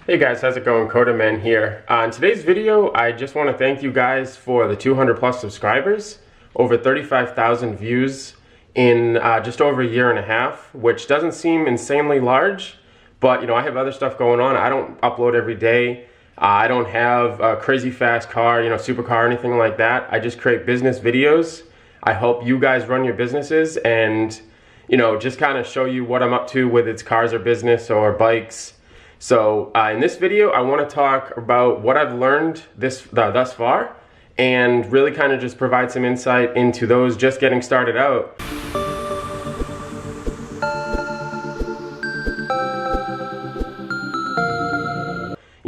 Hey guys, how's it going? CoderMan here. In today's video, I just want to thank you guys for the 200 plus subscribers, over 35,000 views in just over a year and a half, which doesn't seem insanely large, but I have other stuff going on. I don't upload every day. I don't have a crazy fast car, supercar or anything like that. I just create business videos. I help you guys run your businesses and, just kind of show you what I'm up to, whether it's cars or business or bikes. So in this video, I want to talk about what I've learned thus far and really kind of just provide some insight into those just getting started out.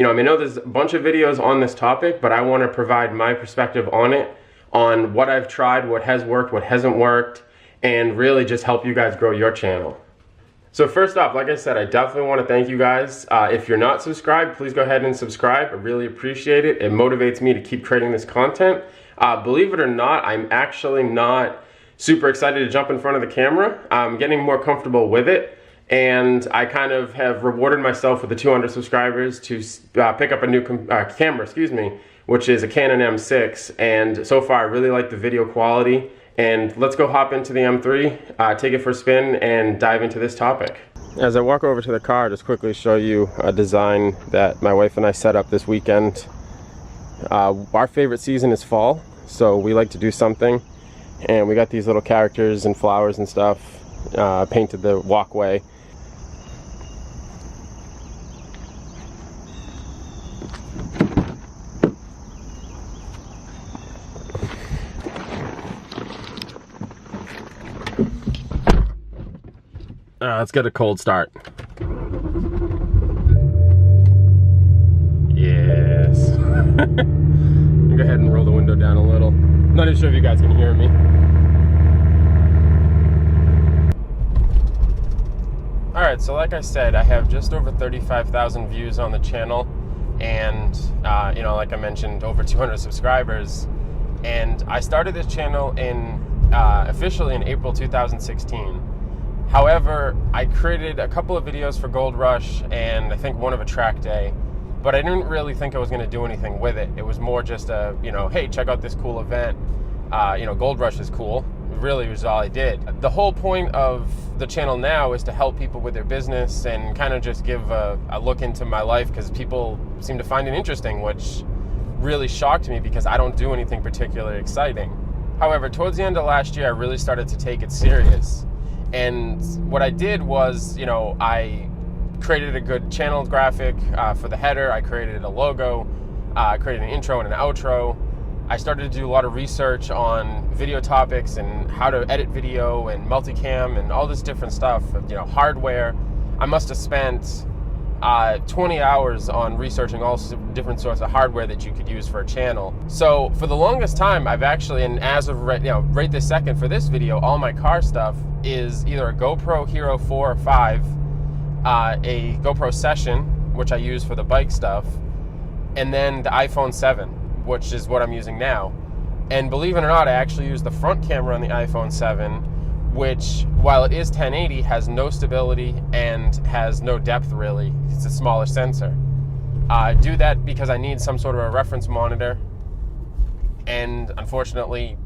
I know there's a bunch of videos on this topic, but I want to provide my perspective on it, on what I've tried, what has worked, what hasn't worked, and really just help you guys grow your channel. So first off, like I said, I definitely want to thank you guys. If you're not subscribed, please go ahead and subscribe. I really appreciate it. It motivates me to keep creating this content. Believe it or not, I'm actually not super excited to jump in front of the camera. I'm getting more comfortable with it. And I kind of have rewarded myself with the 200 subscribers to pick up a new camera, which is a Canon M6. And so far, I really like the video quality. And let's go hop into the M3, take it for a spin, and dive into this topic. As I walk over to the car, just quickly show you a design that my wife and I set up this weekend. Our favorite season is fall, so we like to do something. And we got these little characters and flowers and stuff, painted the walkway. Let's get a cold start. Yes. Go ahead and roll the window down a little. Not even sure if you guys can hear me. Alright, so like I said, I have just over 35,000 views on the channel, and like I mentioned, over 200 subscribers. And I started this channel officially in April 2016. However, I created a couple of videos for Gold Rush and I think one of a track day, but I didn't really think I was going to do anything with it. It was more just a, hey, check out this cool event. Gold Rush is cool. It really was all I did. The whole point of the channel now is to help people with their business and kind of just give a look into my life, because people seem to find it interesting, which really shocked me because I don't do anything particularly exciting. However, towards the end of last year, I really started to take it serious. And what I did was, I created a good channel graphic for the header. I created a logo. I created an intro and an outro. I started to do a lot of research on video topics and how to edit video and multicam and all this different stuff, hardware. I must have spent 20 hours on researching all different sorts of hardware that you could use for a channel. So for the longest time, I've actually, and as of right this second for this video, all my car stuff is either a GoPro Hero 4 or 5, a GoPro Session, which I use for the bike stuff, and then the iPhone 7, which is what I'm using now. And believe it or not, I actually use the front camera on the iPhone 7, which, while it is 1080, has no stability and has no depth really. It's a smaller sensor. I do that because I need some sort of a reference monitor, and unfortunately,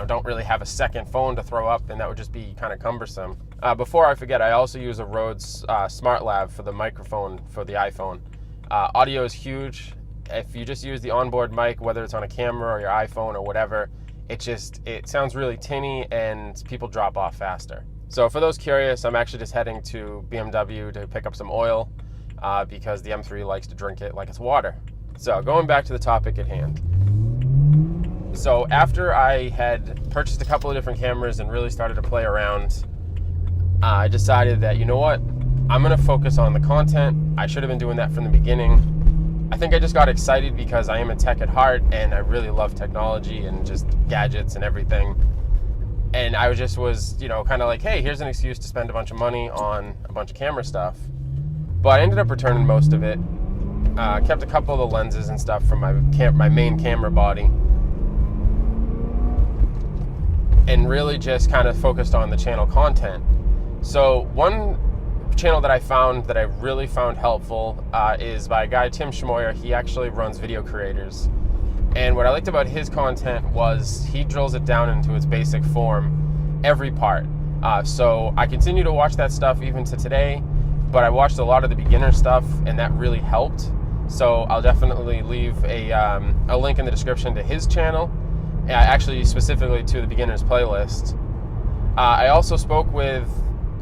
don't really have a second phone to throw up, and that would just be kind of cumbersome. Before I forget, I also use a Rhodes Smart Lav for the microphone for the iPhone. Audio is huge. If you just use the onboard mic, whether it's on a camera or your iPhone or whatever, it sounds really tinny and people drop off faster. So for those curious, I'm actually just heading to BMW to pick up some oil because the M3 likes to drink it like it's water. So going back to the topic at hand. So after I had purchased a couple of different cameras and really started to play around, I decided that, I'm going to focus on the content. I should have been doing that from the beginning. I think I just got excited because I am a tech at heart and I really love technology and just gadgets and everything. And I was kind of like, hey, here's an excuse to spend a bunch of money on a bunch of camera stuff. But I ended up returning most of it. Kept a couple of the lenses and stuff from my main camera body. And really just kind of focused on the channel content. So one channel that I found that I really found helpful is by a guy, Tim Schmoyer. He actually runs Video Creators. And what I liked about his content was he drills it down into its basic form, every part. So I continue to watch that stuff even to today, but I watched a lot of the beginner stuff, and that really helped. So I'll definitely leave a link in the description to his channel, actually specifically to the beginners playlist. I also spoke with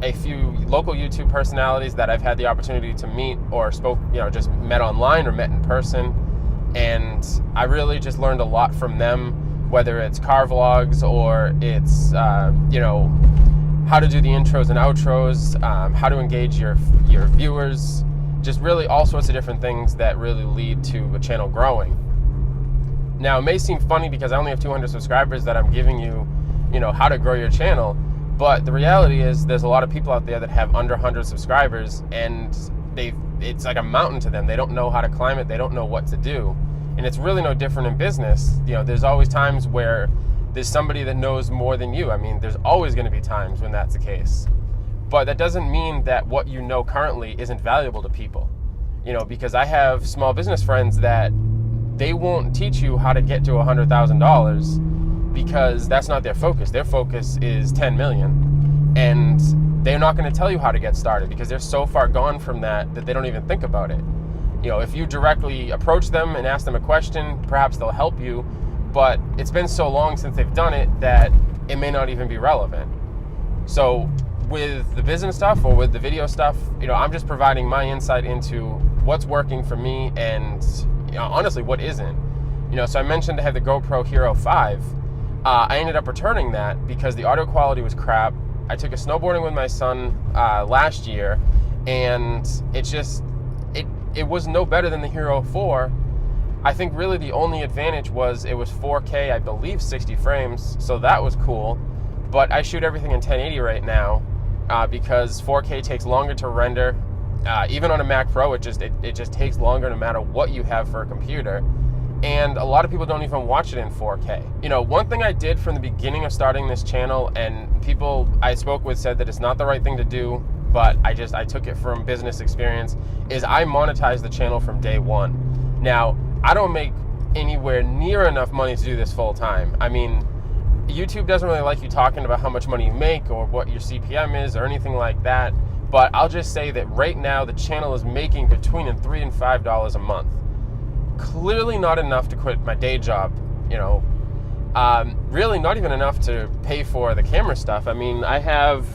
a few local YouTube personalities that I've had the opportunity to meet, or just met online or met in person. And I really just learned a lot from them, whether it's car vlogs or it's, how to do the intros and outros, how to engage your viewers, just really all sorts of different things that really lead to a channel growing. Now, it may seem funny because I only have 200 subscribers that I'm giving you, how to grow your channel, but the reality is there's a lot of people out there that have under 100 subscribers, and it's like a mountain to them. They don't know how to climb it. They don't know what to do. And it's really no different in business. There's always times where there's somebody that knows more than you. I mean, there's always going to be times when that's the case. But that doesn't mean that what you know currently isn't valuable to people. Because I have small business friends that they won't teach you how to get to $100,000 because that's not their focus. Their focus is 10 million. And they're not going to tell you how to get started because they're so far gone from that they don't even think about it. If you directly approach them and ask them a question, perhaps they'll help you, but it's been so long since they've done it that it may not even be relevant. So with the business stuff or with the video stuff, I'm just providing my insight into what's working for me and honestly what isn't. So I mentioned I had the GoPro Hero 5. I ended up returning that because the audio quality was crap. I took a snowboarding with my son last year, and it was no better than the Hero 4. I think really the only advantage was it was 4K, I believe 60 frames, so that was cool. But I shoot everything in 1080 right now because 4K takes longer to render. Even on a Mac Pro, it just takes longer no matter what you have for a computer. And a lot of people don't even watch it in 4K. One thing I did from the beginning of starting this channel, and people I spoke with said that it's not the right thing to do, but I took it from business experience, is I monetized the channel from day one. Now, I don't make anywhere near enough money to do this full time. I mean, YouTube doesn't really like you talking about how much money you make or what your CPM is or anything like that, but I'll just say that right now the channel is making between $3 and $5 a month. Clearly not enough to quit my day job, really not even enough to pay for the camera stuff. I mean, I have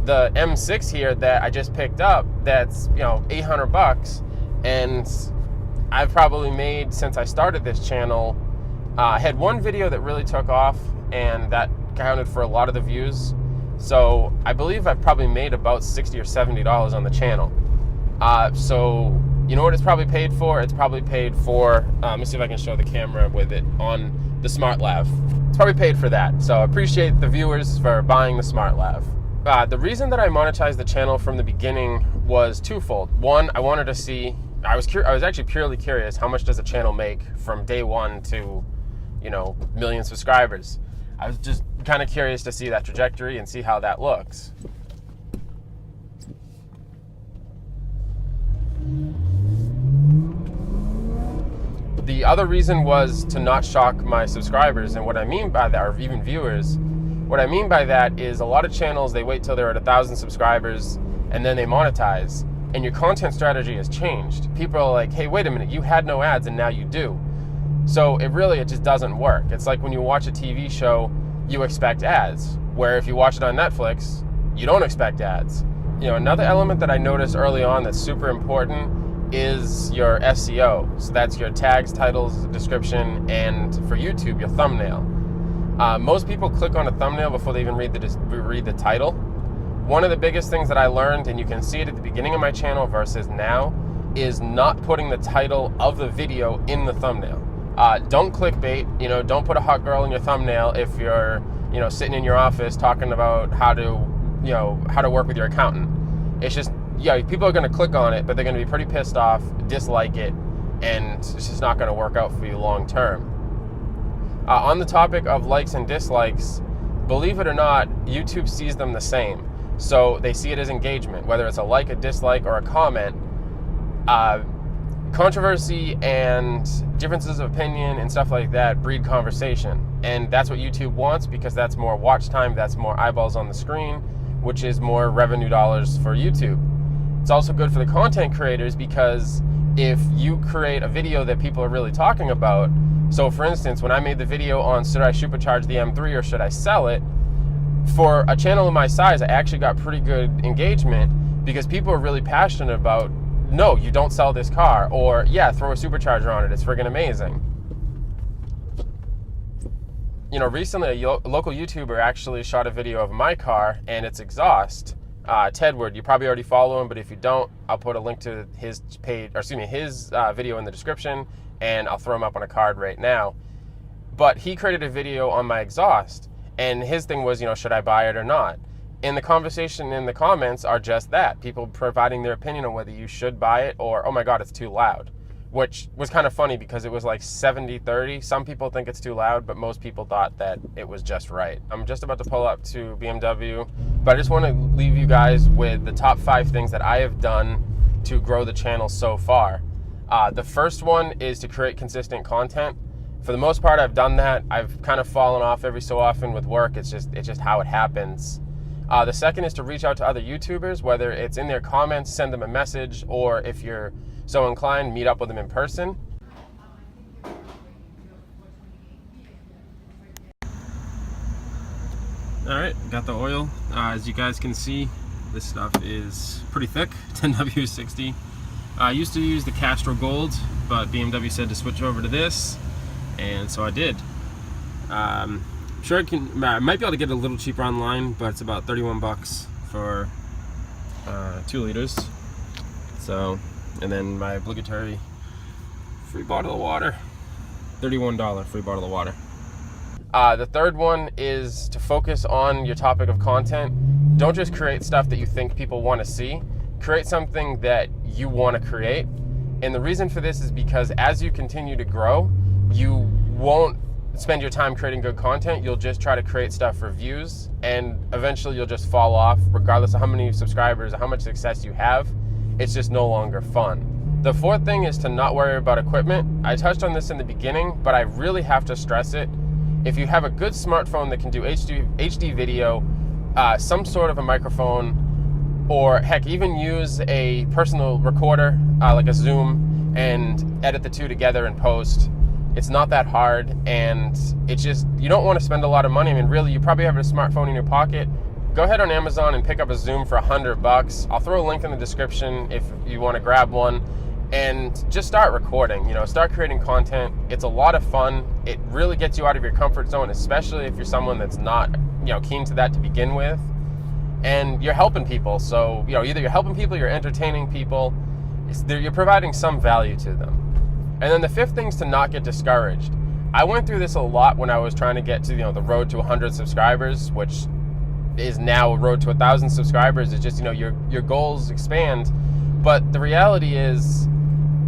the M6 here that I just picked up that's $800, and I've probably made, since I started this channel, I had one video that really took off, and that counted for a lot of the views. So I believe I've probably made about $60 or $70 on the channel. So you know what it's probably paid for? It's probably paid for, let me see if I can show the camera with it on the Smart Lav. It's probably paid for that. So I appreciate the viewers for buying the Smart Lav. The reason that I monetized the channel from the beginning was twofold. One, I wanted to see, I was actually purely curious, how much does a channel make from day one to, million subscribers? I was just kind of curious to see that trajectory and see how that looks. The other reason was to not shock my subscribers, and what I mean by that, or even viewers, what I mean by that is a lot of channels, they wait till they're at 1,000 subscribers and then they monetize, and your content strategy has changed. People are like, hey, wait a minute, you had no ads and now you do. So it just doesn't work. It's like when you watch a TV show, you expect ads, where if you watch it on Netflix, you don't expect ads. Another element that I noticed early on that's super important is your SEO. So that's your tags, titles, description, and for YouTube, your thumbnail. Most people click on a thumbnail before they even read the title. One of the biggest things that I learned, and you can see it at the beginning of my channel versus now, is not putting the title of the video in the thumbnail. Don't clickbait, don't put a hot girl in your thumbnail if you're, sitting in your office talking about how to work with your accountant. It's just, people are going to click on it, but they're going to be pretty pissed off, dislike it, and it's just not going to work out for you long term. On the topic of likes and dislikes, believe it or not, YouTube sees them the same. So they see it as engagement, whether it's a like, a dislike, or a comment. Controversy and differences of opinion and stuff like that breed conversation. And that's what YouTube wants, because that's more watch time, that's more eyeballs on the screen, which is more revenue dollars for YouTube. It's also good for the content creators, because if you create a video that people are really talking about, so for instance, when I made the video on should I supercharge the M3 or should I sell it, for a channel of my size, I actually got pretty good engagement, because people are really passionate about, no, you don't sell this car, or yeah, throw a supercharger on it, it's friggin' amazing. You know, recently a local YouTuber actually shot a video of my car and its exhaust. Tedwards, you probably already follow him, but if you don't, I'll put a link to his page, or excuse me, his video in the description, and I'll throw him up on a card right now. But he created a video on my exhaust, and his thing was, you know, should I buy it or not? And the conversation in the comments are just that, people providing their opinion on whether you should buy it, or, oh my God, it's too loud. Which was kind of funny, because it was like 70-30. Some people think it's too loud, but most people thought that it was just right. I'm just about to pull up to BMW, but I just want to leave you guys with the top 5 things that I have done to grow the channel so far. The first one is to create consistent content. For the most part, I've done that. I've kind of fallen off every so often with work. It's just how it happens. The second is to reach out to other YouTubers, whether it's in their comments, send them a message, or if you're so inclined, meet up with them in person. All right, got the oil. As you guys can see, this stuff is pretty thick, 10W60. I used to use the Castro Gold, but BMW said to switch over to this, and so I did. Sure, I might be able to get it a little cheaper online, but it's about 31 bucks for 2 liters. So, and then my obligatory free bottle of water, $31 free bottle of water. The third one is to focus on your topic of content. Don't just create stuff that you think people want to see. Create something that you want to create. And the reason for this is because as you continue to grow, you won't spend your time creating good content. You'll just try to create stuff for views, and eventually you'll just fall off, regardless of how many subscribers or how much success you have. It's just no longer fun. The fourth thing is to not worry about equipment. I touched on this in the beginning, but I really have to stress it. If you have a good smartphone that can do HD video, some sort of a microphone, or heck, even use a personal recorder like a Zoom, and edit the two together in post, it's not that hard, and it's just, you don't want to spend a lot of money. I mean, really, you probably have a smartphone in your pocket. Go ahead on Amazon and pick up a Zoom for 100 bucks. I'll throw a link in the description if you want to grab one, and just start recording, you know, start creating content. It's a lot of fun. It really gets you out of your comfort zone, especially if you're someone that's not, you know, keen to that to begin with. And you're helping people. So, you know, either you're helping people, you're entertaining people, you're providing some value to them. And then the fifth thing is to not get discouraged. I went through this a lot when I was trying to get to, you know, the road to 100 subscribers, which is now a road to 1,000 subscribers. It's just, you know, your goals expand. But the reality is,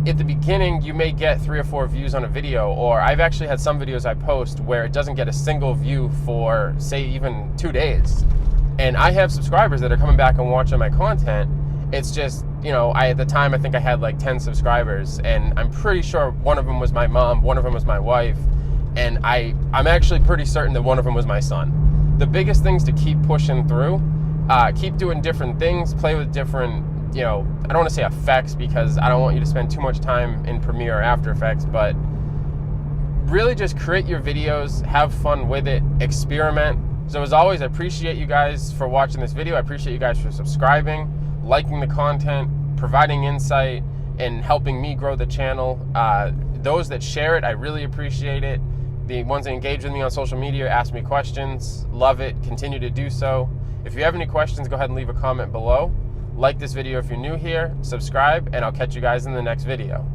at the beginning, you may get 3 or 4 views on a video, or I've actually had some videos I post where it doesn't get a single view for, say, even 2 days. And I have subscribers that are coming back and watching my content. It's just, you know, at the time, I think I had like 10 subscribers, and I'm pretty sure one of them was my mom, one of them was my wife, and I'm actually pretty certain that one of them was my son. The biggest things to keep pushing through, keep doing different things, play with different, you know, I don't want to say effects, because I don't want you to spend too much time in Premiere or After Effects, but really just create your videos, have fun with it, experiment. So as always, I appreciate you guys for watching this video. I appreciate you guys for subscribing, liking the content, providing insight, and helping me grow the channel. Those that share it, I really appreciate it. The ones that engage with me on social media, ask me questions, love it, continue to do so. If you have any questions, go ahead and leave a comment below. Like this video if you're new here, subscribe, and I'll catch you guys in the next video.